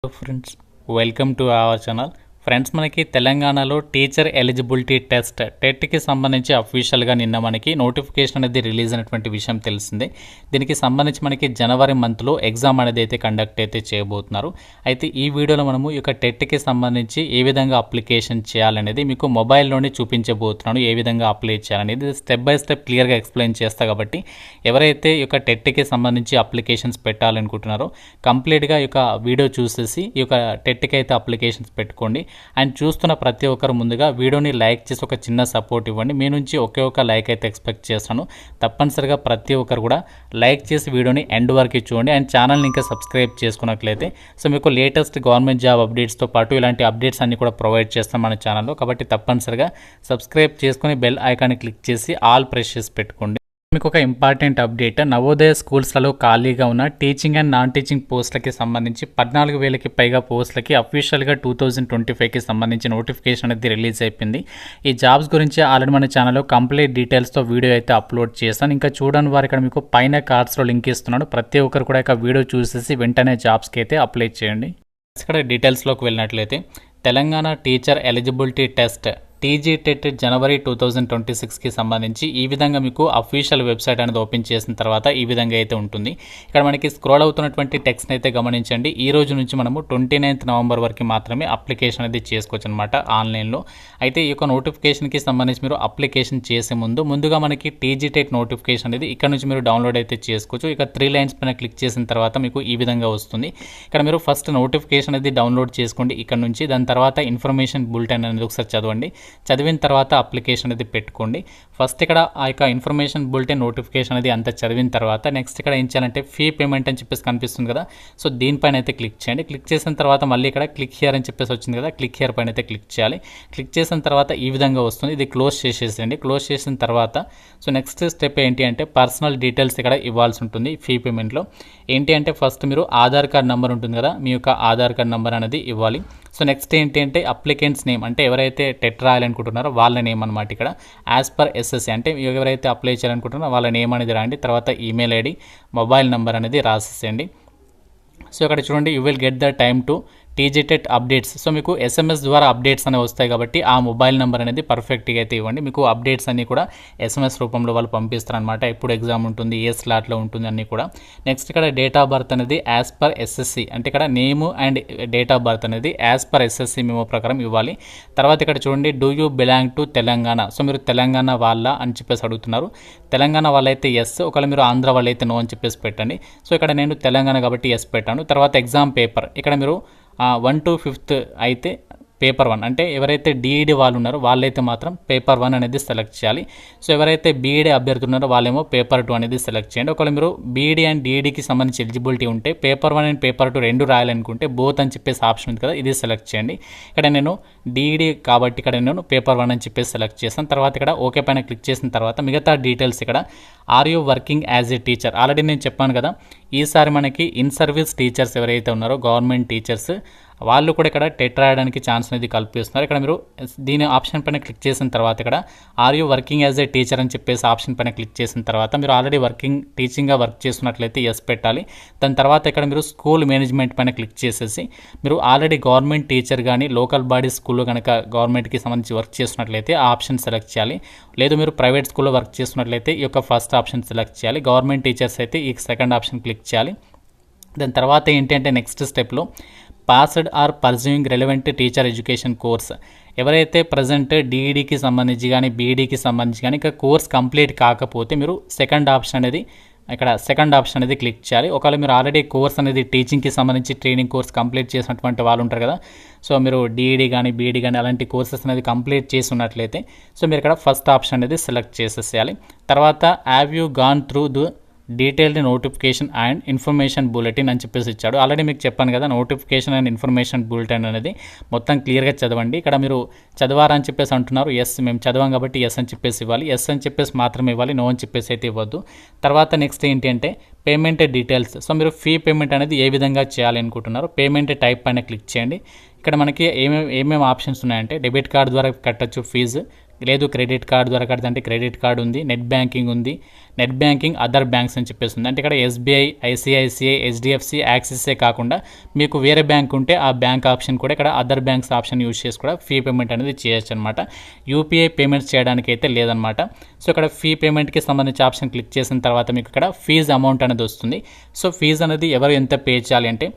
Friends, welcome to our channel. Friends మనకి తెలంగాణలో teacher eligibility test టెట్కి సంబంధించి అఫీషియల్గా నిన్న మనకి నోటిఫికేషన్ అనేది రిలీజ్ అయినటువంటి విషయం తెలిసిందే. దీనికి సంబంధించి మనకి జనవరి మంత్లో ఎగ్జామ్ అనేది అయితే కండక్ట్ అయితే చేయబోతున్నారు. అయితే ఈ వీడియోలో మనము ఈ యొక్క టెట్కి సంబంధించి ఏ విధంగా అప్లికేషన్ చేయాలనేది మీకు మొబైల్లోనే చూపించబోతున్నాను. ఏ విధంగా అప్లై చేయాలనేది స్టెప్ బై స్టెప్ క్లియర్గా ఎక్స్ప్లెయిన్ చేస్తా. కాబట్టి ఎవరైతే ఈ యొక్క టెట్కి సంబంధించి అప్లికేషన్స్ పెట్టాలనుకుంటున్నారో కంప్లీట్గా ఈ యొక్క వీడియో చూసేసి ఈ యొక్క టెట్కి అయితే అప్లికేషన్స్ పెట్టుకోండి. అండ్ చూస్తున్న ప్రతి ఒక్కరు ముందుగా వీడియోని లైక్ చేసి ఒక చిన్న సపోర్ట్ ఇవ్వండి. మీ నుంచి ఒకే ఒక లైక్ అయితే ఎక్స్పెక్ట్ చేస్తాను. తప్పనిసరిగా ప్రతి ఒక్కరు కూడా లైక్ చేసి వీడియోని ఎండ్ వరకు చూడండి. అండ్ ఛానల్ని ఇంకా సబ్స్క్రైబ్ చేసుకున్నట్లయితే సో మీకు లేటెస్ట్ గవర్నమెంట్ జాబ్ అప్డేట్స్తో పాటు ఇలాంటి అప్డేట్స్ అన్ని కూడా ప్రొవైడ్ చేస్తాం మన ఛానల్లో. కాబట్టి తప్పనిసరిగా సబ్స్క్రైబ్ చేసుకుని బెల్ ఐకాన్ని క్లిక్ చేసి ఆల్ ప్రెస్ చేసి పెట్టుకోండి. మీకు ఒక ఇంపార్టెంట్ అప్డేట్, నవోదయ స్కూల్స్లలో ఖాళీగా ఉన్న టీచింగ్ అండ్ నాన్ టీచింగ్ పోస్టులకి సంబంధించి 14,000కి పైగా పోస్టులకి అఫీషియల్గా 2025కి సంబంధించి నోటిఫికేషన్ అనేది రిలీజ్ అయిపోయింది. ఈ జాబ్స్ గురించి ఆల్రెడీ మన ఛానల్లో కంప్లీట్ డీటెయిల్స్తో వీడియో అయితే అప్లోడ్ చేస్తాను. ఇంకా చూడని వారు ఇక్కడ మీకు పైన కార్డ్స్లో లింక్ ఇస్తున్నాను. ప్రతి ఒక్కరు కూడా ఇక వీడియో చూసేసి వెంటనే జాబ్స్కి అయితే అప్లై చేయండి. ఇక్కడ డీటెయిల్స్లోకి వెళ్ళినట్లయితే Telangana teacher eligibility test TGTET జనవరి 2026కి సంబంధించి ఈ విధంగా మీకు అఫీషియల్ వెబ్సైట్ అనేది ఓపెన్ చేసిన తర్వాత ఈ విధంగా అయితే ఉంటుంది. ఇక్కడ మనకి స్క్రోల్ అవుతున్నటువంటి టెక్స్ట్ని అయితే గమనించండి. ఈ రోజు నుంచి మనము 29th నవంబర్ వరకు మాత్రమే అప్లికేషన్ అనేది చేసుకోవచ్చు అనమాట ఆన్లైన్లో. అయితే ఈ యొక్క నోటిఫికేషన్కి సంబంధించి మీరు అప్లికేషన్ చేసే ముందుగా మనకి టీజీటెట్ నోటిఫికేషన్ అనేది ఇక్కడ నుంచి మీరు డౌన్లోడ్ అయితే చేసుకోవచ్చు. ఇక 3 లైన్స్ పైన క్లిక్ చేసిన తర్వాత మీకు ఈ విధంగా వస్తుంది. ఇక్కడ మీరు ఫస్ట్ నోటిఫికేషన్ అనేది డౌన్లోడ్ చేసుకోండి ఇక్కడ నుంచి. దాని తర్వాత ఇన్ఫర్మేషన్ బులెటిన్ అనేది ఒకసారి చదవండి. చదివిన తర్వాత అప్లికేషన్ అనేది పెట్టుకోండి. ఫస్ట్ ఇక్కడ ఆ యొక్క ఇన్ఫర్మేషన్ బులెటిన్ నోటిఫికేషన్ అనేది అంతా చదివిన తర్వాత నెక్స్ట్ ఇక్కడ ఏం చేయాలంటే ఫీ పేమెంట్ అని చెప్పేసి కనిపిస్తుంది కదా, సో దీనిపైన అయితే క్లిక్ చేయండి. క్లిక్ చేసిన తర్వాత మళ్ళీ ఇక్కడ క్లిక్ హియర్ అని చెప్పేసి వచ్చింది కదా, క్లిక్ హియర్ పైన అయితే క్లిక్ చేయాలి. క్లిక్ చేసిన తర్వాత ఈ విధంగా వస్తుంది. ఇది క్లోజ్ చేసేసేయండి. క్లోజ్ చేసిన తర్వాత సో నెక్స్ట్ స్టెప్ ఏంటి అంటే పర్సనల్ డీటెయిల్స్ ఇక్కడ ఇవ్వాల్సి ఉంటుంది. ఫీ పేమెంట్లో ఏంటి అంటే ఫస్ట్ మీరు ఆధార్ కార్డ్ నెంబర్ ఉంటుంది కదా, మీ యొక్క ఆధార్ కార్డ్ నెంబర్ అనేది ఇవ్వాలి. సో నెక్స్ట్ ఏంటి అంటే అప్లికెంట్స్ నేమ్, అంటే ఎవరైతే టెట్ రాయాలనుకుంటున్నారో వాళ్ళ నేమ్ అనమాట. ఇక్కడ యాజ్ పర్ ఎస్ఎస్సి అంటే ఎవరైతే అప్లై చేయాలనుకుంటున్నారో వాళ్ళ నేమ్ అనేది రాయండి. తర్వాత ఈమెయిల్ ఐడి, మొబైల్ నెంబర్ అనేది రాసేసేయండి. సో ఇక్కడ చూడండి, you will get the time to TGTET updates. So మీకు ఎస్ఎంఎస్ ద్వారా అప్డేట్స్ అనేవి వస్తాయి కాబట్టి ఆ మొబైల్ నెంబర్ అనేది పర్ఫెక్ట్గా అయితే ఇవ్వండి. మీకు అప్డేట్స్ అన్నీ కూడా ఎస్ఎంఎస్ రూపంలో వాళ్ళు పంపిస్తారనమాట. ఎప్పుడు ఎగ్జామ్ ఉంటుంది, ఏ స్లాట్లో ఉంటుంది అన్నీ కూడా. నెక్స్ట్ ఇక్కడ డేట్ ఆఫ్ బర్త్ అనేది యాజ్ పర్ ఎస్ఎస్సి, అంటే ఇక్కడ name and date of birth అనేది యాజ్ పర్ ఎస్ఎస్సి మేము ప్రకారం ఇవ్వాలి. తర్వాత ఇక్కడ చూడండి, do you belong to Telangana. So మీరు తెలంగాణ వాళ్ళ అని చెప్పేసి అడుగుతున్నారు. తెలంగాణ వాళ్ళైతే ఎస్, ఒకవేళ మీరు ఆంధ్ర వాళ్ళైతే నో అని చెప్పేసి పెట్టండి. సో ఇక్కడ నేను తెలంగాణ కాబట్టి ఎస్ పెట్టాను. తర్వాత ఎగ్జామ్ పేపర్, ఇక్కడ మీరు 1 to 5th అయితే పేపర్ 1, అంటే ఎవరైతే డిఈడి వాళ్ళు ఉన్నారో వాళ్ళైతే మాత్రం పేపర్ 1 అనేది సెలెక్ట్ చేయాలి. సో ఎవరైతే బీఈడి అభ్యర్థులు ఉన్నారో వాళ్ళేమో పేపర్ 2 అనేది సెలెక్ట్ చేయండి. ఒకవేళ మీరు బీఈడి అండ్ డిఈడికి సంబంధించి ఎలిజిబిలిటీ ఉంటే పేపర్ 1 అండ్ పేపర్ 2 రెండు రాయాలనుకుంటే బోత్ అని చెప్పేసి ఆప్షన్ ఉంది కదా, ఇది సెలెక్ట్ చేయండి. ఇక్కడ నేను డిఈడి కాబట్టి ఇక్కడ నేను పేపర్ 1 అని చెప్పేసి సెలెక్ట్ చేస్తాను. తర్వాత ఇక్కడ ఓకే పైన క్లిక్ చేసిన తర్వాత మిగతా డీటెయిల్స్ ఇక్కడ are you working as a teacher, already నేను చెప్పాను కదా, ఈసారి మనకి ఇన్ సర్వీస్ టీచర్స్ ఎవరైతే ఉన్నారో గవర్నమెంట్ టీచర్స్ వాళ్ళు కూడా ఇక్కడ టెట్ రాయడానికి ఛాన్స్ అనేది కల్పిస్తున్నారు. ఇక్కడ మీరు దీని ఆప్షన్ పైన క్లిక్ చేసిన తర్వాత ఇక్కడ are you working as a teacher అని చెప్పేసి ఆప్షన్ పైన క్లిక్ చేసిన తర్వాత మీరు ఆల్రెడీ టీచింగ్గా వర్క్ చేస్తున్నట్లయితే ఎస్ పెట్టాలి. దాని తర్వాత ఇక్కడ మీరు స్కూల్ మేనేజ్మెంట్ పైన క్లిక్ చేసేసి మీరు ఆల్రెడీ గవర్నమెంట్ టీచర్ కానీ లోకల్ బాడీ స్కూల్లో కనుక గవర్నమెంట్కి సంబంధించి వర్క్ చేస్తున్నట్లయితే ఆ ఆప్షన్ సెలెక్ట్ చేయాలి. లేదు మీరు ప్రైవేట్ స్కూల్లో వర్క్ చేస్తున్నట్లయితే ఈ యొక్క ఫస్ట్ ఆప్షన్ సెలెక్ట్ చేయాలి. గవర్నమెంట్ టీచర్స్ అయితే ఈ సెకండ్ ఆప్షన్ క్లిక్ చేయాలి. దాని తర్వాత ఏంటి అంటే నెక్స్ట్ స్టెప్లో passed or pursuing relevant teacher education course, ఎవరైతే ప్రజెంట్ డిఈడికి సంబంధించి కానీ బీఈడికి సంబంధించి కానీ ఇక కోర్స్ కంప్లీట్ కాకపోతే మీరు సెకండ్ ఆప్షన్ అనేది క్లిక్ చేయాలి. ఒకవేళ మీరు ఆల్రెడీ కోర్స్ అనేది టీచింగ్కి సంబంధించి ట్రైనింగ్ కోర్స్ కంప్లీట్ చేసినటువంటి వాళ్ళు ఉంటారు కదా, సో మీరు డిఈడి కానీ బీఈడి కానీ అలాంటి కోర్సెస్ అనేది కంప్లీట్ చేసి ఉన్నట్లయితే సో మీరు ఇక్కడ ఫస్ట్ ఆప్షన్ అనేది సెలెక్ట్ చేసేసేయాలి. తర్వాత have you gone through the detailed notification and information bulletin అని చెప్పేసి ఇచ్చాడు. ఆల్రెడీ మీకు చెప్పాను కదా, నోటిఫికేషన్ అండ్ ఇన్ఫర్మేషన్ బులెటిన్ అనేది మొత్తం క్లియర్గా చదవండి. ఇక్కడ మీరు చదవారని చెప్పేసి అంటున్నారు, ఎస్ మేము చదవాం కాబట్టి ఎస్ అని చెప్పేసి ఇవ్వాలి. ఎస్ అని చెప్పేసి మాత్రమే ఇవ్వాలి, నో అని చెప్పేసి అయితే ఇవ్వద్దు. తర్వాత నెక్స్ట్ ఏంటి అంటే పేమెంట్ డీటెయిల్స్. సో మీరు ఫీ పేమెంట్ అనేది ఏ విధంగా చేయాలి అనుకుంటున్నారు, పేమెంట్ టైప్ పైన క్లిక్ చేయండి. ఇక్కడ మనకి ఏమేమి ఆప్షన్స్ ఉన్నాయంటే డెబిట్ కార్డ్ ద్వారా కట్టచ్చు ఫీజు, లేదు క్రెడిట్ కార్డు ద్వారా కడతాంటే క్రెడిట్ కార్డు ఉంది, నెట్ బ్యాంకింగ్ ఉంది, నెట్ బ్యాంకింగ్ అదర్ బ్యాంక్స్ అని చెప్పేసి ఉంది. అంటే ఇక్కడ ఎస్బీఐ, ఐసిఐసిఐ, హెచ్డిఎఫ్సి, యాక్సిసే కాకుండా మీకు వేరే బ్యాంక్ ఉంటే ఆ బ్యాంక్ ఆప్షన్ కూడా ఇక్కడ అదర్ బ్యాంక్స్ ఆప్షన్ యూజ్ చేసి కూడా ఫీ పేమెంట్ అనేది చేయొచ్చు అనమాట. యూపీఐ పేమెంట్స్ చేయడానికి అయితే లేదనమాట. సో ఇక్కడ ఫీ పేమెంట్కి సంబంధించి ఆప్షన్ క్లిక్ చేసిన తర్వాత మీకు ఇక్కడ ఫీజు అమౌంట్ అనేది వస్తుంది. సో ఫీజు అనేది ఎవరు ఎంత పే చేయాలి అంటే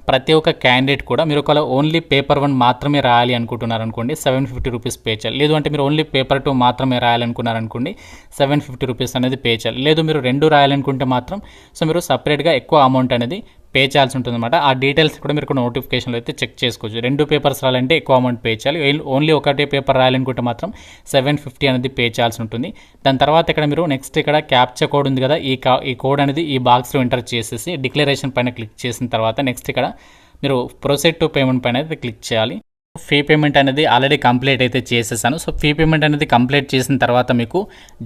ప్రతి ఒక్క క్యాండిడేట్ కూడా మీరు ఒకవేళ ఓన్లీ పేపర్ 1 మాత్రమే రాయాలి అనుకుంటున్నారు అనుకోండి 750 రూపీస్ పే చేయాలి. లేదు అంటే మీరు ఓన్లీ పేపర్ 2 మాత్రమే రాయాలనుకున్నారు అనుకోండి 750 రూపీస్ అనేది పే చేయాలి. లేదు మీరు 2 రాయాలనుకుంటే మాత్రం సో మీరు సపరేట్గా ఎక్కువ అమౌంట్ అనేది పే చేయాల్సి ఉంటుందన్నమాట. ఆ డీటెయిల్స్ కూడా మీరు నోటిఫికేషన్లో అయితే చెక్ చేసుకోవచ్చు. 2 పేపర్స్ రాయాలంటే ఎక్కువ అమౌంట్ పే చేయాలి, ఓన్లీ ఒకటే పేపర్ రాయాలనుకుంటే మాత్రం 750 అనేది పే చేయాల్సి ఉంటుంది. దాని తర్వాత ఇక్కడ మీరు నెక్స్ట్ ఇక్కడ క్యాప్చా కోడ్ ఉంది కదా, ఈ కోడ్ అనేది ఈ బాక్స్లో ఎంటర్ చేసేసి డిక్లరేషన్ పైన క్లిక్ చేసిన తర్వాత నెక్స్ట్ ఇక్కడ మీరు ప్రొసీడ్ టు పేమెంట్ పైన అయితే క్లిక్ చేయాలి. ఫీ పేమెంట్ అనేది ఆల్రెడీ కంప్లీట్ అయితే చేసేసాను. సో ఫీ పేమెంట్ అనేది కంప్లీట్ చేసిన తర్వాత మీకు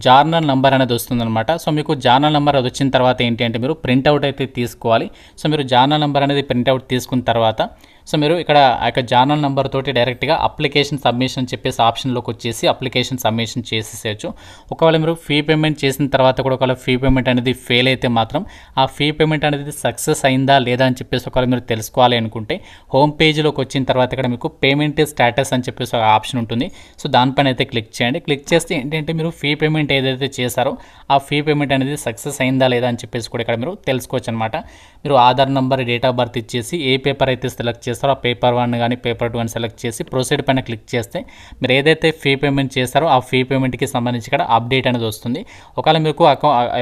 జార్నల్ నెంబర్ అనేది వస్తుందన్నమాట. సో మీకు జార్నల్ నెంబర్ అది వచ్చిన తర్వాత ఏంటి అంటే మీరు ప్రింట్అవుట్ అయితే తీసుకోవాలి. సో మీరు జార్నల్ నెంబర్ అనేది ప్రింట్అవుట్ తీసుకున్న తర్వాత సో మీరు ఇక్కడ ఆ యొక్క జార్నల్ నెంబర్ తోటి డైరెక్ట్గా అప్లికేషన్ సబ్మిషన్ చెప్పేసి ఆప్షన్లోకి వచ్చేసి అప్లికేషన్ సబ్మిషన్ చేసేసేయచ్చు. ఒకవేళ మీరు ఫీ పేమెంట్ చేసిన తర్వాత కూడా ఒకవేళ ఫీ పేమెంట్ అనేది ఫెయిల్ అయితే మాత్రం ఆ ఫీ పేమెంట్ అనేది సక్సెస్ అయిందా లేదా అని చెప్పేసి ఒకవేళ మీరు తెలుసుకోవాలి అనుకుంటే హోమ్ పేజ్లోకి వచ్చిన తర్వాత ఇక్కడ మీకు పేమెంట్ స్టేటస్ అని చెప్పేసి ఒక ఆప్షన్ ఉంటుంది. సో దానిపైన అయితే క్లిక్ చేయండి. క్లిక్ చేస్తే ఏంటంటే మీరు ఫీ పేమెంట్ ఏదైతే చేశారో ఆ ఫీ పేమెంట్ అనేది సక్సెస్ అయిందా లేదా అని చెప్పేసి కూడా ఇక్కడ మీరు తెలుసుకోవచ్చు అనమాట. మీరు Aadhaar number, date of birth ఇచ్చేసి ఏ పేపర్ అయితే సెలెక్ట్ చేస్తారో ఆ పేపర్ 1 కానీ పేపర్ 2 అని సెలెక్ట్ చేసి ప్రొసీడ్ పైన క్లిక్ చేస్తే మీరు ఏదైతే ఫీ పేమెంట్ చేస్తారో ఆ ఫీ పేమెంట్కి సంబంధించి ఇక్కడ అప్డేట్ అనేది వస్తుంది. ఒకవేళ మీకు ఆ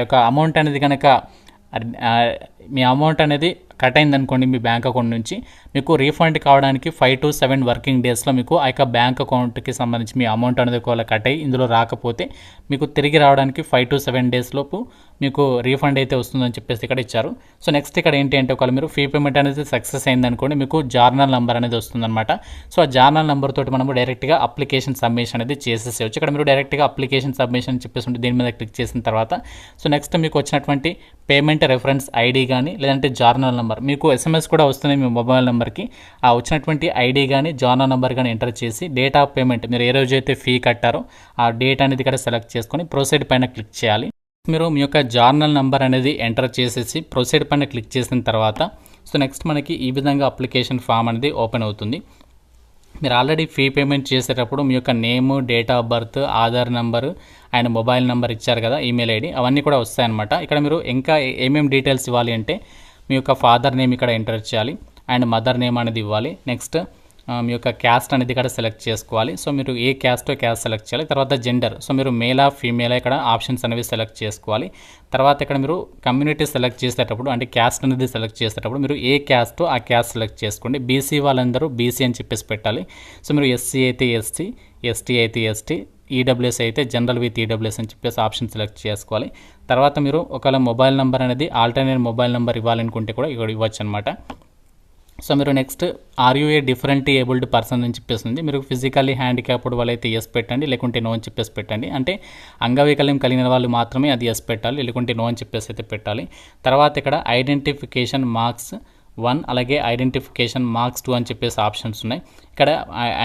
యొక్క అమౌంట్ అనేది కనుక మీ అమౌంట్ అనేది కట్ అయింది అనుకోండి మీ బ్యాంక్ అకౌంట్ నుంచి మీకు రీఫండ్ కావడానికి 5 to 7 వర్కింగ్ డేస్లో మీకు ఆ యొక్క బ్యాంక్ అకౌంట్కి సంబంధించి మీ అమౌంట్ అనేది ఒకవేళ కట్ అయ్యి ఇందులో రాకపోతే మీకు తిరిగి రావడానికి 5 to 7 డేస్ లోపు మీకు రీఫండ్ అయితే వస్తుందని చెప్పేసి ఇక్కడ ఇచ్చారు. సో నెక్స్ట్ ఇక్కడ ఏంటి అంటే ఒకవేళ మీరు ఫీ పేమెంట్ అనేది సక్సెస్ అయింది అనుకోండి మీకు జార్నల్ నెంబర్ అనేది వస్తుందన్నమాట. సో ఆ జార్నల్ నెంబర్ తోటి మనము డైరెక్ట్గా అప్లికేషన్ సబ్మిషన్ అనేది చేసేసేయచ్చు. ఇక్కడ మీరు డైరెక్ట్గా అప్లికేషన్ సబ్మిషన్ చెప్పేసి ఉంటే దీని మీద క్లిక్ చేసిన తర్వాత సో నెక్స్ట్ మీకు వచ్చినటువంటి పేమెంట్ రెఫరెన్స్ ఐడి కానీ లేదంటే జార్నల్ నెంబర్ మీకు ఎస్ఎంఎస్ కూడా వస్తుంది మీ మొబైల్ నెంబర్కి. ఆ వచ్చినటువంటి ఐడి కానీ జార్నల్ నెంబర్ కానీ ఎంటర్ చేసి డేట్ ఆఫ్ పేమెంట్ మీరు ఏ రోజు అయితే ఫీ కట్టారో ఆ డేట్ అనేది ఇక్కడ సెలెక్ట్ చేసుకొని ప్రొసీడ్ పైన క్లిక్ చేయాలి. మీరు మీ యొక్క జార్నల్ నెంబర్ అనేది ఎంటర్ చేసేసి ప్రొసీడ్ పైన క్లిక్ చేసిన తర్వాత సో నెక్స్ట్ మనకి ఈ విధంగా అప్లికేషన్ ఫామ్ అనేది ఓపెన్ అవుతుంది. మీరు ఆల్రెడీ ఫీ పేమెంట్ చేసేటప్పుడు మీ యొక్క name, date of birth, Aadhaar number and mobile number ఇచ్చారు కదా, ఈమెయిల్ ఐడి అవన్నీ కూడా వస్తాయన్నమాట. ఇక్కడ మీరు ఇంకా ఏమేమి డీటెయిల్స్ ఇవ్వాలి అంటే మీ యొక్క ఫాదర్ నేమ్ ఇక్కడ ఎంటర్ చేయాలి అండ్ మదర్ నేమ్ అనేది ఇవ్వాలి. నెక్స్ట్ మీ యొక్క క్యాస్ట్ అనేది ఇక్కడ సెలెక్ట్ చేసుకోవాలి. సో మీరు ఏ క్యాస్టో క్యాస్ట్ సెలెక్ట్ చేయాలి. తర్వాత జెండర్ సో మీరు మేలా ఫీమేలా ఇక్కడ ఆప్షన్స్ అనేవి సెలెక్ట్ చేసుకోవాలి. తర్వాత ఇక్కడ మీరు కమ్యూనిటీ సెలెక్ట్ చేసేటప్పుడు అంటే క్యాస్ట్ అనేది సెలెక్ట్ చేసేటప్పుడు మీరు ఏ క్యాస్టో ఆ క్యాస్ట్ సెలెక్ట్ చేసుకోండి. బీసీ వాళ్ళందరూ బీసీ అని చెప్పేసి పెట్టాలి. సో మీరు ఎస్సీ అయితే ఎస్సీ, ఎస్టీ అయితే ఎస్టీ, ఈడబ్ల్యూఎస్ అయితే జనరల్ విత్ ఈడబ్ల్యూఎస్ అని చెప్పేసి ఆప్షన్ సెలెక్ట్ చేసుకోవాలి. తర్వాత మీరు ఒకవేళ మొబైల్ నెంబర్ అనేది ఆల్టర్నేట్ మొబైల్ నెంబర్ ఇవ్వాలనుకుంటే కూడా ఇక్కడ ఇవ్వచ్చు అనమాట. సో మీరు నెక్స్ట్ ఆర్యూఏ డిఫరెంట్లీ ఏబుల్డ్ పర్సన్ అని చెప్పేస్తుంది. మీరు ఫిజికల్లీ హ్యాండిక్యాప్డ్ వాళ్ళు అయితే ఎస్ పెట్టండి, లేకుంటే నో అని చెప్పేసి పెట్టండి. అంటే అంగవైకల్యం కలిగిన వాళ్ళు మాత్రమే అది ఎస్ పెట్టాలి, లేకుంటే నో అని చెప్పేసి అయితే పెట్టాలి. తర్వాత ఇక్కడ ఐడెంటిఫికేషన్ మార్క్స్ 1 అలాగే ఐడెంటిఫికేషన్ మార్క్స్ 2 అని చెప్పేసి ఆప్షన్స్ ఉన్నాయి. ఇక్కడ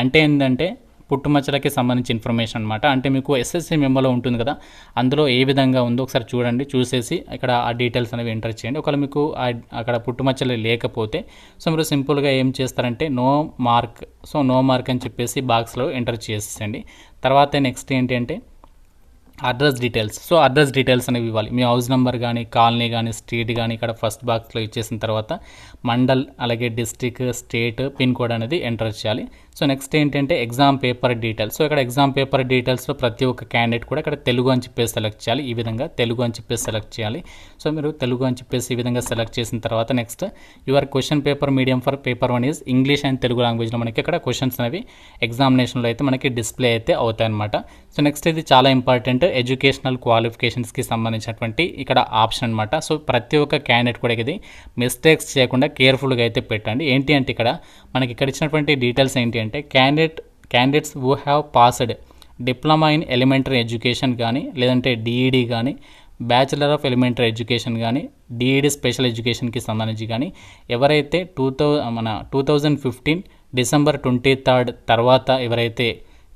అంటే ఏంటంటే పుట్టుమచ్చలకి సంబంధించి ఇన్ఫర్మేషన్ అనమాట. అంటే మీకు ఎస్ఎస్సి మెమోలో ఉంటుంది కదా, అందులో ఏ విధంగా ఉందో ఒకసారి చూడండి, చూసేసి ఇక్కడ ఆ డీటెయిల్స్ అనేవి ఎంటర్ చేయండి. ఒకవేళ మీకు అక్కడ పుట్టుమచ్చలు లేకపోతే సో మీరు సింపుల్గా ఏం చేస్తారంటే no mark, so no mark అని చెప్పేసి బాక్స్లో ఎంటర్ చేసేసండి. తర్వాత నెక్స్ట్ ఏంటి అంటే address details. So address details అనేవి ఇవ్వాలి. మీ హౌస్ నెంబర్ కానీ, కాలనీ కానీ, స్ట్రీట్ కానీ ఇక్కడ ఫస్ట్ బాక్స్లో ఇచ్చేసిన తర్వాత మండల్ అలాగే డిస్ట్రిక్ట్, స్టేట్, పిన్ కోడ్ అనేది ఎంటర్ చేయాలి. సో నెక్స్ట్ ఏంటంటే ఎగ్జామ్ పేపర్ డీటెయిల్స్. సో ఇక్కడ ఎగ్జామ్ పేపర్ డీటెయిల్స్లో ప్రతి ఒక్క క్యాండిడేట్ కూడా ఇక్కడ తెలుగు అని చెప్పేసి సెలెక్ట్ చేయాలి. ఈ విధంగా తెలుగు అని చెప్పేసి సెలెక్ట్ చేయాలి. సో మీరు తెలుగు అని చెప్పేసి ఈ విధంగా సెలెక్ట్ చేసిన తర్వాత next your question paper medium for paper 1 is English and Telugu లాంగ్వేజ్లో మనకి ఇక్కడ క్వశ్చన్స్ అనేవి ఎగ్జామినేషన్లో అయితే మనకి డిస్ప్లే అయితే అవుతాయి అనమాట. సో నెక్స్ట్ ఇది చాలా ఇంపార్టెంట్ ఎడ్యుకేషనల్ క్వాలిఫికేషన్స్కి సంబంధించినటువంటి ఇక్కడ ఆప్షన్ అనమాట. సో ప్రతి ఒక్క క్యాండిడేట్ కూడా ఇది మిస్టేక్స్ చేయకుండా కేర్ఫుల్గా అయితే పెట్టండి. ఏంటి అంటే ఇక్కడ మనకి ఇక్కడ ఇచ్చినటువంటి డీటెయిల్స్ ఏంటి అంటే candidates who have passed diploma in elementary education కానీ లేదంటే డిఈడి కానీ బ్యాచిలర్ ఆఫ్ ఎలిమెంటరీ ఎడ్యుకేషన్ కానీ డిఈడి స్పెషల్ ఎడ్యుకేషన్కి సంబంధించి కానీ ఎవరైతే 2015 December 23 తర్వాత ఎవరైతే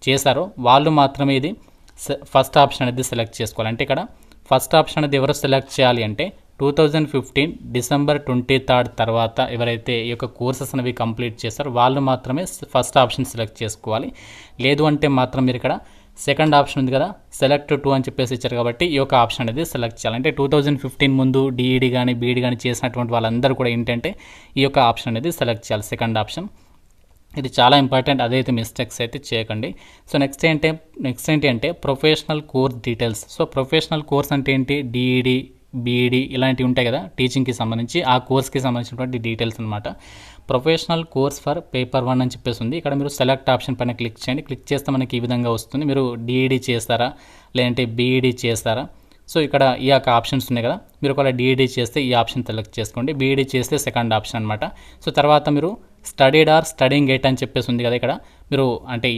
చేశారో వాళ్ళు మాత్రమే ఇది ఫస్ట్ ఆప్షన్ అనేది సెలెక్ట్ చేసుకోవాలి. అంటే ఇక్కడ ఫస్ట్ ఆప్షన్ అనేది ఎవరు సెలెక్ట్ చేయాలి అంటే 2015 డిసెంబర్ 23 తర్వాత ఎవరైతే ఈ యొక్క కోర్సెస్ అనేవి కంప్లీట్ చేస్తారో వాళ్ళు మాత్రమే ఫస్ట్ ఆప్షన్ సెలెక్ట్ చేసుకోవాలి. లేదు అంటే మాత్రం మీరు ఇక్కడ సెకండ్ ఆప్షన్ ఉంది కదా, సెలెక్ట్ 2 అని చెప్పేసి ఇచ్చారు కాబట్టి ఈ యొక్క ఆప్షన్ అనేది సెలెక్ట్ చేయాలి. అంటే 2015 ముందు డిఈడి కానీ బీఈడి కానీ చేసినటువంటి వాళ్ళందరూ కూడా ఏంటంటే ఈ యొక్క ఆప్షన్ అనేది సెలెక్ట్ చేయాలి, సెకండ్ ఆప్షన్. ఇది చాలా ఇంపార్టెంట్, అదైతే మిస్టేక్స్ అయితే చేయకండి. సో నెక్స్ట్ ఏంటి అంటే professional course details. So professional course అంటే ఏంటి, డిఈడి బీఈడి ఇలాంటివి ఉంటాయి కదా టీచింగ్కి సంబంధించి, ఆ కోర్స్కి సంబంధించినటువంటి డీటెయిల్స్ అనమాట. ప్రొఫెషనల్ కోర్స్ ఫర్ పేపర్ 1 అని చెప్పేసి ఉంది. ఇక్కడ మీరు సెలెక్ట్ ఆప్షన్ పైన క్లిక్ చేయండి. క్లిక్ చేస్తే మనకి ఈ విధంగా వస్తుంది. మీరు డిఈడి చేస్తారా లేదంటే బీఈడి చేస్తారా, సో ఇక్కడ ఈ యొక్క ఆప్షన్స్ ఉన్నాయి కదా, మీరు ఒకవేళ డిఈడి చేస్తే ఈ ఆప్షన్ సెలెక్ట్ చేసుకోండి, బీఈడి చేస్తే సెకండ్ ఆప్షన్ అనమాట. సో తర్వాత మీరు స్టడీడ్ ఆర్ స్టడీయింగ్ ఎట్ అని చెప్పేసి ఉంది కదా, ఇక్కడ మీరు అంటే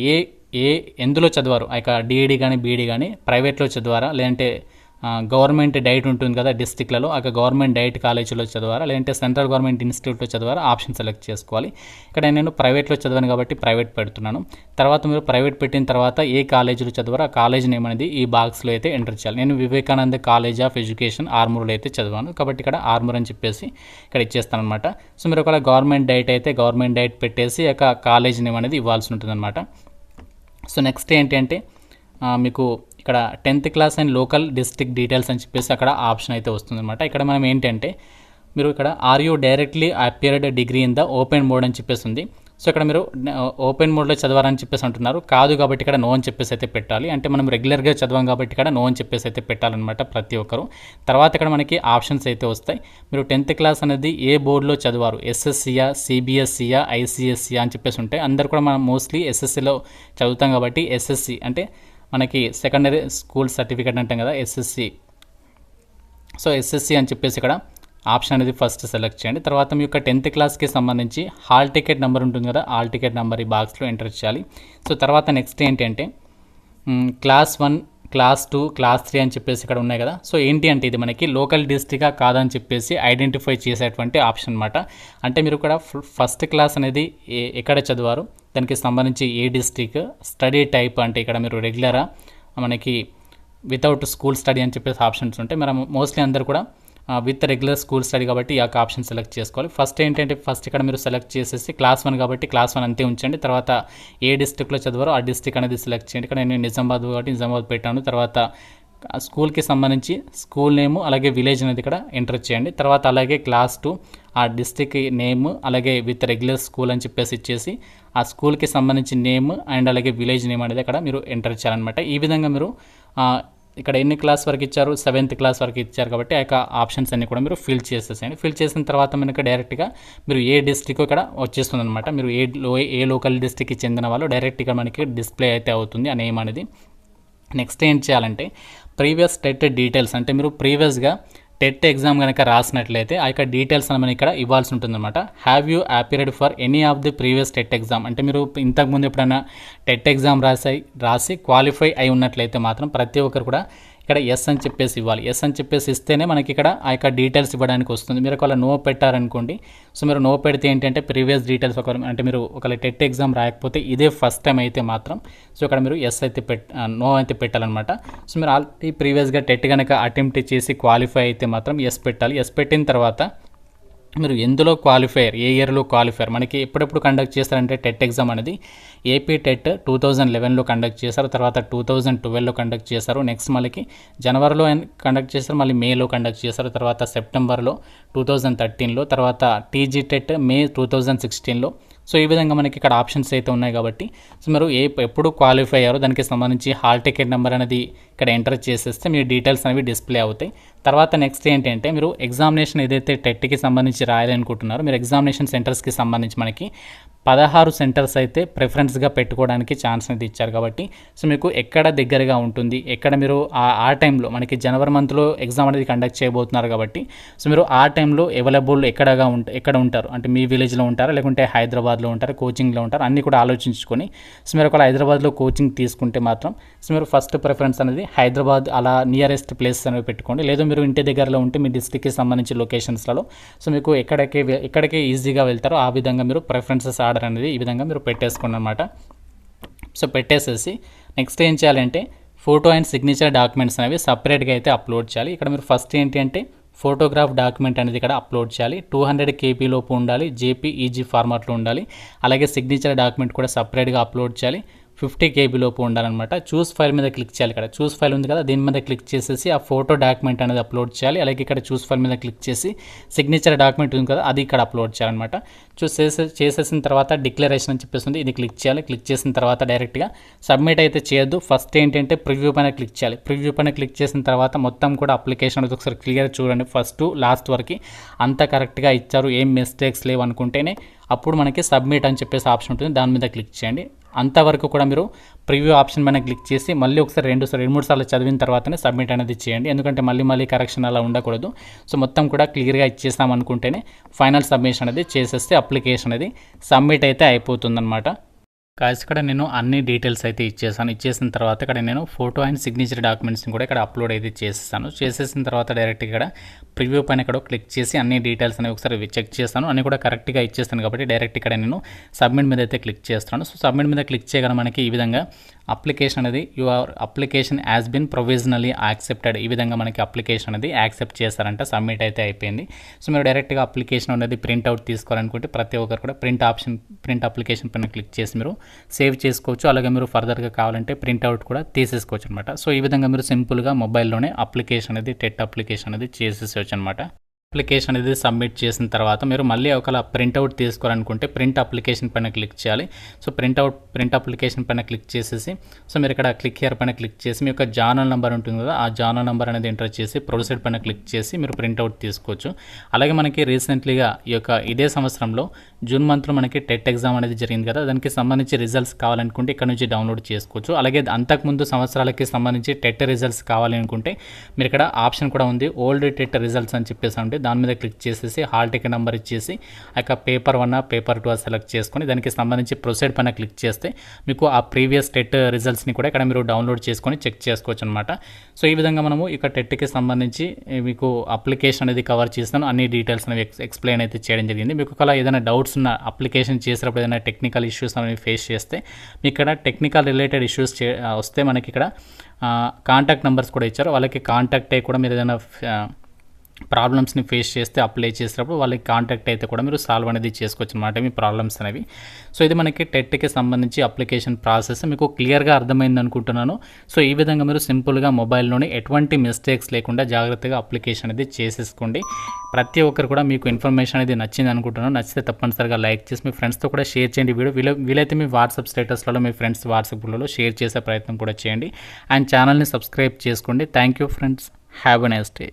ఎందులో చదివారు, ఆ యొక్క డిఈడి కానీ బీఈడి కానీ ప్రైవేట్లో చదివారా లేదంటే గవర్నమెంట్ డైట్ ఉంటుంది కదా డిస్ట్రిక్ట్లలో, ఆ గవర్నమెంట్ డైట్ కాలేజీలో చదివారా లేదంటే సెంట్రల్ గవర్నమెంట్ ఇన్స్టిట్యూట్లో చదివారా ఆప్షన్ సెలెక్ట్ చేసుకోవాలి. ఇక్కడ నేను ప్రైవేట్లో చదివాను కాబట్టి ప్రైవేట్ పెడుతున్నాను. తర్వాత మీరు ప్రైవేట్ పెట్టిన తర్వాత ఏ కాలేజీలో చదివారో ఆ కాలేజ్ నేమ్ అనేది ఈ బాక్స్లో అయితే ఎంటర్ చేయాలి. నేను వివేకానంద కాలేజ్ ఆఫ్ ఎడ్యుకేషన్ ఆర్మూర్లో అయితే చదివాను కాబట్టి ఇక్కడ ఆర్మూర్ అని చెప్పేసి ఇక్కడ ఇచ్చేస్తాను అనమాట. సో మీరు ఒకవేళ గవర్నమెంట్ డైట్ అయితే గవర్నమెంట్ డైట్ పెట్టేసి ఆ కాలేజ్ నేమ్ అనేది ఇవ్వాల్సి ఉంటుంది అనమాట. సో నెక్స్ట్ ఏంటి అంటే మీకు ఇక్కడ 10th class and local district details అని చెప్పేసి అక్కడ ఆప్షన్ అయితే వస్తుందన్నమాట. ఇక్కడ మనం ఏంటంటే మీరు ఇక్కడ are you directly appeared degree in the open mode అని చెప్పేసి ఉంది. సో ఇక్కడ మీరు ఓపెన్ మోడ్లో చదవాలని చెప్పేసి అంటున్నారు, కాదు కాబట్టి ఇక్కడ నో అని చెప్పేసి అయితే పెట్టాలి. అంటే మనం రెగ్యులర్గా చదవం కాబట్టి ఇక్కడ నో అని చెప్పేసి అయితే పెట్టాలన్నమాట ప్రతి ఒక్కరు. తర్వాత ఇక్కడ మనకి ఆప్షన్స్ అయితే వస్తాయి. మీరు 10th క్లాస్ అనేది ఏ బోర్డులో చదివారు, ఎస్ఎస్సియా సిబిఎస్సియా ఐసిఎస్సియా అని చెప్పేసి ఉంటాయి. అందరు కూడా మనం మోస్ట్లీ ఎస్ఎస్సిలో చదువుతాం కాబట్టి ఎస్ఎస్సి అంటే మనకి సెకండరీ స్కూల్ సర్టిఫికేట్ అంటాం కదా ఎస్ఎస్సి. సో ఎస్ఎస్సి అని చెప్పేసి ఇక్కడ ఆప్షన్ అనేది ఫస్ట్ సెలెక్ట్ చేయండి. తర్వాత మీ యొక్క 10th క్లాస్కి సంబంధించి హాల్ టికెట్ నెంబర్ ఉంటుంది కదా, హాల్ టికెట్ నెంబర్ ఈ బాక్స్లో ఎంటర్ చేయాలి. సో తర్వాత నెక్స్ట్ ఏంటంటే క్లాస్ 1 క్లాస్ 2 క్లాస్ 3 అని చెప్పేసి ఇక్కడ ఉన్నాయి కదా. సో ఏంటి అంటే ఇది మనకి లోకల్ డిస్ట్రిక్టా కాదని చెప్పేసి ఐడెంటిఫై చేసేటువంటి ఆప్షన్ అనమాట. అంటే మీరు ఇక్కడ ఫస్ట్ క్లాస్ అనేది ఎక్కడ చదివారు, దానికి సంబంధించి ఏ డిస్ట్రిక్ట్, స్టడీ టైప్ అంటే ఇక్కడ మీరు రెగ్యులరా మనకి వితౌట్ స్కూల్ స్టడీ అని చెప్పేసి ఆప్షన్స్ ఉంటాయి. మనం మోస్ట్లీ అందరు కూడా విత్ రెగ్యులర్ స్కూల్ స్టడీ కాబట్టి ఈ యొక్క ఆప్షన్ సెలెక్ట్ చేసుకోవాలి. ఫస్ట్ ఏంటంటే ఫస్ట్ ఇక్కడ మీరు సెలెక్ట్ చేసేసి క్లాస్ 1 కాబట్టి క్లాస్ 1 అంతే ఉంచండి. తర్వాత ఏ డిస్ట్రిక్ట్లో చదివారో ఆ డిస్ట్రిక్ట్ అనేది సెలెక్ట్ చేయండి. ఇక్కడ నేను నిజామాబాద్ కాబట్టి నిజామాబాద్ పెట్టాను. తర్వాత స్కూల్కి సంబంధించి స్కూల్ నేమ్ అలాగే విలేజ్ అనేది ఇక్కడ ఎంటర్ చేయండి. తర్వాత అలాగే క్లాస్ 2 ఆ డిస్ట్రిక్ట్ నేమ్ అలాగే విత్ రెగ్యులర్ స్కూల్ అని చెప్పేసి ఇచ్చేసి ఆ స్కూల్కి సంబంధించి నేమ్ అండ్ అలాగే విలేజ్ నేమ్ అనేది అక్కడ మీరు ఎంటర్ చేయాలన్నమాట. ఈ విధంగా మీరు ఇక్కడ ఎన్ని క్లాస్ వరకు ఇచ్చారు, 7th క్లాస్ వరకు ఇచ్చారు కాబట్టి ఆ యొక్క ఆప్షన్స్ అన్ని కూడా మీరు ఫిల్ చేసేసేయండి. ఫిల్ చేసిన తర్వాత మనకి డైరెక్ట్గా మీరు ఏ డిస్ట్రిక్ట్ ఇక్కడ వచ్చేస్తుంది అనమాట. మీరు ఏ లోకల్ డిస్ట్రిక్ట్కి చెందిన వాళ్ళు డైరెక్ట్గా మనకి డిస్ప్లే అయితే అవుతుంది ఆ నేమ్ అనేది. నెక్స్ట్ ఏం చేయాలంటే ప్రీవియస్ టెట్ డీటెయిల్స్, అంటే మీరు ప్రీవియస్గా టెట్ ఎగ్జామ్ కనుక రాసినట్లయితే ఆ యొక్క డీటెయిల్స్ అని మనం ఇక్కడ ఇవ్వాల్సి ఉంటుందన్నమాట. Have you appeared for any of the previous TET exam, అంటే మీరు ఇంతకుముందు ఎప్పుడైనా టెట్ ఎగ్జామ్ రాసి క్వాలిఫై అయి ఉన్నట్లయితే మాత్రం ప్రతి ఒక్కరు కూడా ఇక్కడ ఎస్ అని చెప్పేసి ఇవ్వాలి. ఎస్ అని చెప్పేసి ఇస్తేనే మనకి ఇక్కడ ఆ యొక్క డీటెయిల్స్ ఇవ్వడానికి వస్తుంది. మీరు ఒకవేళ నో పెట్టారనుకోండి, సో మీరు నో పెడితే ఏంటంటే ప్రీవియస్ డీటెయిల్స్ అంటే మీరు ఒకవేళ టెట్ ఎగ్జామ్ రాయకపోతే ఇదే ఫస్ట్ టైం అయితే మాత్రం సో ఇక్కడ మీరు ఎస్ అయితే నో అయితే పెట్టాలన్నమాట. సో మీరు ఆల్రెడీ ప్రీవియస్గా టెట్ కనుక అటెంప్ట్ చేసి క్వాలిఫై అయితే మాత్రం ఎస్ పెట్టాలి. ఎస్ పెట్టిన తర్వాత మీరు ఎందులో క్వాలిఫైయర్, ఏ ఇయర్లో క్వాలిఫైయర్ మనకి ఎప్పుడెప్పుడు కండక్ట్ చేస్తారంటే టెట్ ఎగ్జామ్ అనేది ఏపీ టెట్ 2011లో కండక్ట్ చేశారు, తర్వాత 2012లో కండక్ట్ చేశారు, నెక్స్ట్ మళ్ళీ జనవరిలో కండక్ట్ చేశారు, మళ్ళీ మేలో కండక్ట్ చేశారు, తర్వాత సెప్టెంబర్లో 2013లో, తర్వాత టీజీ టెట్ మే 2016లో. సో ఈ విధంగా మనకి ఇక్కడ ఆప్షన్స్ అయితే ఉన్నాయి కాబట్టి సో మీరు ఎప్పుడు క్వాలిఫై అయ్యారో దానికి సంబంధించి హాల్ టికెట్ నెంబర్ అనేది ఇక్కడ ఎంటర్ చేసేస్తే మీ డీటెయిల్స్ అనేవి డిస్ప్లే అవుతాయి. తర్వాత నెక్స్ట్ ఏంటంటే మీరు ఎగ్జామినేషన్ ఏదైతే టెట్కి సంబంధించి రాయాలనుకుంటున్నారో మీరు ఎగ్జామినేషన్ సెంటర్స్కి సంబంధించి మనకి 16 సెంటర్స్ అయితే ప్రిఫరెన్స్గా పెట్టుకోవడానికి ఛాన్స్ అనేది ఇచ్చారు కాబట్టి సో మీకు ఎక్కడ దగ్గరగా ఉంటుంది, ఎక్కడ మీరు ఆ టైంలో మనకి జనవరి మంత్లో ఎగ్జామ్ అనేది కండక్ట్ చేయబోతున్నారు కాబట్టి సో మీరు ఆ టైంలో అవైలబుల్ ఎక్కడ ఉంటారు, అంటే మీ విలేజ్లో ఉంటారా లేకుంటే హైదరాబాద్లో ఉంటారు, కోచింగ్లో ఉంటారు, అన్నీ కూడా ఆలోచించుకొని సో మీరు ఒకవేళ హైదరాబాద్లో కోచింగ్ తీసుకుంటే మాత్రం సో మీరు ఫస్ట్ ప్రిఫరెన్స్ అనేది హైదరాబాద్ అలా నియరెస్ట్ ప్లేసెస్ అనేవి పెట్టుకోండి. లేదు మీరు ఇంటి దగ్గరలో ఉంటే మీ డిస్ట్రిక్ట్కి సంబంధించి లొకేషన్స్లలో సో మీకు ఎక్కడికి ఈజీగా వెళ్తారో ఆ విధంగా మీరు ప్రిఫరెన్సెస్ ఆర్డర్ అనేది ఈ విధంగా మీరు పెట్టేసుకోండి అనమాట. సో పెట్టేసేసి నెక్స్ట్ ఏం చేయాలంటే ఫోటో అండ్ సిగ్నేచర్ డాక్యుమెంట్స్ అనేవి సపరేట్గా అయితే అప్లోడ్ చేయాలి. ఇక్కడ మీరు ఫస్ట్ ఏంటి అంటే ఫోటోగ్రాఫ్ డాక్యుమెంట్ అనేది ఇక్కడ అప్లోడ్ చేయాలి. 200 KB లోపు ఉండాలి, జేపీఈజీ ఫార్మాట్లో ఉండాలి. అలాగే సిగ్నేచర్ డాక్యుమెంట్ కూడా సపరేట్గా అప్లోడ్ చేయాలి, 50 KB లోపు ఉండాలన్నమాట. చూస్ ఫైల్ మీద క్లిక్ చేయాలి. ఇక్కడ చూస్ ఫైల్ ఉంది కదా, దీని మీద క్లిక్ చేసేసి ఆ ఫోటో డాక్యుమెంట్ అనేది అప్లోడ్ చేయాలి. అలాగే ఇక్కడ చూస్ ఫైల్ మీద క్లిక్ చేసి సిగ్నేచర్ డాక్యుమెంట్ ఉంది కదా, అది ఇక్కడ అప్లోడ్ చేయాలన్నమాట. చేసేసిన తర్వాత డిక్లరేషన్ అని చెప్పేసి ఉంది, ఇది క్లిక్ చేయాలి. క్లిక్ చేసిన తర్వాత డైరెక్ట్గా సబ్మిట్ అయితే చేయొద్దు. ఫస్ట్ ఏంటంటే ప్రివ్యూ పైన క్లిక్ చేయాలి. ప్రివ్యూ పైన క్లిక్ చేసిన తర్వాత మొత్తం కూడా అప్లికేషన్ అనేది ఒకసారి క్లియర్ చూడండి, ఫస్ట్ లాస్ట్ వరకు అంతా కరెక్ట్గా ఇచ్చారు, ఏం మిస్టేక్స్ లేవు అనుకుంటేనే అప్పుడు మనకి సబ్మిట్ అని చెప్పేసి ఆప్షన్ ఉంటుంది, దాని మీద క్లిక్ చేయండి. అంతవరకు కూడా మీరు ప్రివ్యూ ఆప్షన్ పైన క్లిక్ చేసి మళ్ళీ ఒకసారి 2-3 సార్లు చదివిన తర్వాతనే సబ్మిట్ అనేది చేయండి, ఎందుకంటే మళ్ళీ కరెక్షన్ అలా ఉండకూడదు. సో మొత్తం కూడా క్లియర్గా ఇచ్చేసాం అనుకుంటేనే ఫైనల్ సబ్మిషన్ అనేది చేసేస్తే అప్లికేషన్ అనేది సబ్మిట్ అయితే అయిపోతుందన్నమాట. గాయ్స్ ఇక్కడ నేను అన్ని డీటెయిల్స్ అయితే ఇచ్చేసాను. ఇచ్చేసిన తర్వాత ఇక్కడ నేను ఫోటో అండ్ సిగ్నేచర్ డాక్యుమెంట్స్ని కూడా ఇక్కడ అప్లోడ్ అయితే చేసేసాను. చేసేసిన తర్వాత డైరెక్ట్ ఇక్కడ ప్రివ్యూ పైన ఇక్కడ క్లిక్ చేసి అన్ని డీటెయిల్స్ అనేవి ఒకసారి చెక్ చేస్తాను, అన్ని కూడా కరెక్ట్గా ఇచ్చేస్తాను కాబట్టి డైరెక్ట్ ఇక్కడ నేను సబ్మిట్ మీద అయితే క్లిక్ చేస్తాను. సో సబ్మిట్ మీద క్లిక్ చేయగానే మనకి ఈ విధంగా అప్లికేషన్ అనేది your application as been provisionally accepted, ఈ విధంగా మనకి అప్లికేషన్ అనేది యాక్సెప్ట్ చేస్తారంట, సబ్మిట్ అయితే అయిపోయింది. సో మీరు డైరెక్ట్గా అప్లికేషన్ అనేది ప్రింట్అవుట్ తీసుకోవాలనుకుంటే ప్రతి ఒక్కరు కూడా ప్రింట్ అప్లికేషన్ పైన క్లిక్ చేసి మీరు సేవ్ చేసుకోవచ్చు. అలాగే మీరు ఫర్దర్గా కావాలంటే ప్రింట్అవుట్ కూడా తీసేసుకోవచ్చు అనమాట. సో ఈ విధంగా మీరు సింపుల్గా మొబైల్లోనే అప్లికేషన్ అనేది టెట్ అప్లికేషన్ అనేది చేసేసుకోవచ్చు అనమాట. అప్లికేషన్ అనేది సబ్మిట్ చేసిన తర్వాత మీరు మళ్ళీ ఒకవేళ ప్రింట్అవుట్ తీసుకోవాలనుకుంటే ప్రింట్ అప్లికేషన్ పైన క్లిక్ చేయాలి. సో ప్రింట్ అప్లికేషన్ పైన క్లిక్ చేసేసి సో మీరు ఇక్కడ క్లిక్ హియర్ పైన క్లిక్ చేసి మీ యొక్క జార్నల్ నెంబర్ ఉంటుంది కదా, ఆ జార్నల్ నెంబర్ అనేది ఎంటర్ చేసి ప్రొసీడ్ పైన క్లిక్ చేసి మీరు ప్రింట్అవుట్ తీసుకోవచ్చు. అలాగే మనకి రీసెంట్లీగా ఇదే సంవత్సరంలో జూన్ మంత్లో మనకి టెట్ ఎగ్జామ్ అనేది జరిగింది కదా, దానికి సంబంధించి రిజల్ట్స్ కావాలనుకుంటే ఇక్కడ నుంచి డౌన్లోడ్ చేసుకోవచ్చు. అలాగే అంతకుముందు సంవత్సరాలకి సంబంధించి టెట్ రిజల్ట్స్ కావాలి అనుకుంటే మీరు ఇక్కడ ఆప్షన్ కూడా ఉంది, ఓల్డ్ టెట్ రిజల్ట్స్ అని చెప్పేసి అంటే దాని మీద క్లిక్ చేసేసి హాల్ టికెట్ నెంబర్ ఇచ్చేసి ఆ పేపర్ 1 పేపర్ 2 సెలెక్ట్ చేసుకొని దానికి సంబంధించి ప్రొసీడ్ పైన క్లిక్ చేస్తే మీకు ఆ ప్రీవియస్ టెట్ రిజల్ట్స్ని కూడా ఇక్కడ మీరు డౌన్లోడ్ చేసుకొని చెక్ చేసుకోవచ్చు అనమాట. సో ఈ విధంగా మనము ఇక టెట్కి సంబంధించి మీకు అప్లికేషన్ అనేది కవర్ చేస్తాను, అన్ని డీటెయిల్స్ అనేవి ఎక్స్ప్లెయిన్ అయితే చేయడం జరిగింది. మీకు ఒకవేళ ఏదైనా డౌట్స్ ఉన్న అప్లికేషన్ చేసేటప్పుడు ఏదైనా టెక్నికల్ ఇష్యూస్ అనేవి ఫేస్ చేస్తే మీకు ఇక్కడ టెక్నికల్ రిలేటెడ్ ఇష్యూస్ వస్తే మనకి ఇక్కడ కాంటాక్ట్ నెంబర్స్ కూడా ఇచ్చారు, వాళ్ళకి కాంటాక్ట్ అయ్యి కూడా మీరు ఏదైనా ప్రాబ్లమ్స్ని ఫేస్ చేస్తే అప్లై చేసేటప్పుడు వాళ్ళకి కాంటాక్ట్ అయితే కూడా మీరు సాల్వ్ అనేది చేసుకోవచ్చు అనమాట మీ ప్రాబ్లమ్స్ అనేవి. సో ఇది మనకి టెట్కి సంబంధించి అప్లికేషన్ ప్రాసెస్ మీకు క్లియర్గా అర్థమైంది అనుకుంటున్నాను. సో ఈ విధంగా మీరు సింపుల్గా మొబైల్లోనే ఎటువంటి మిస్టేక్స్ లేకుండా జాగ్రత్తగా అప్లికేషన్ అనేది చేసేసుకోండి. ప్రతి ఒక్కరు కూడా మీకు ఇన్ఫర్మేషన్ అనేది నచ్చింది అనుకుంటున్నాను. నచ్చితే తప్పనిసరిగా లైక్ చేసి మీ ఫ్రెండ్స్తో కూడా షేర్ చేయండి. వీలైతే మీ వాట్సాప్ స్టేటస్లలో మీ ఫ్రెండ్స్ వాట్సాప్ గ్రూప్లో షేర్ చేసే ప్రయత్నం కూడా చేయండి. అండ్ ఛానల్ని సబ్స్క్రైబ్ చేసుకోండి. Thank you friends, have a nice day.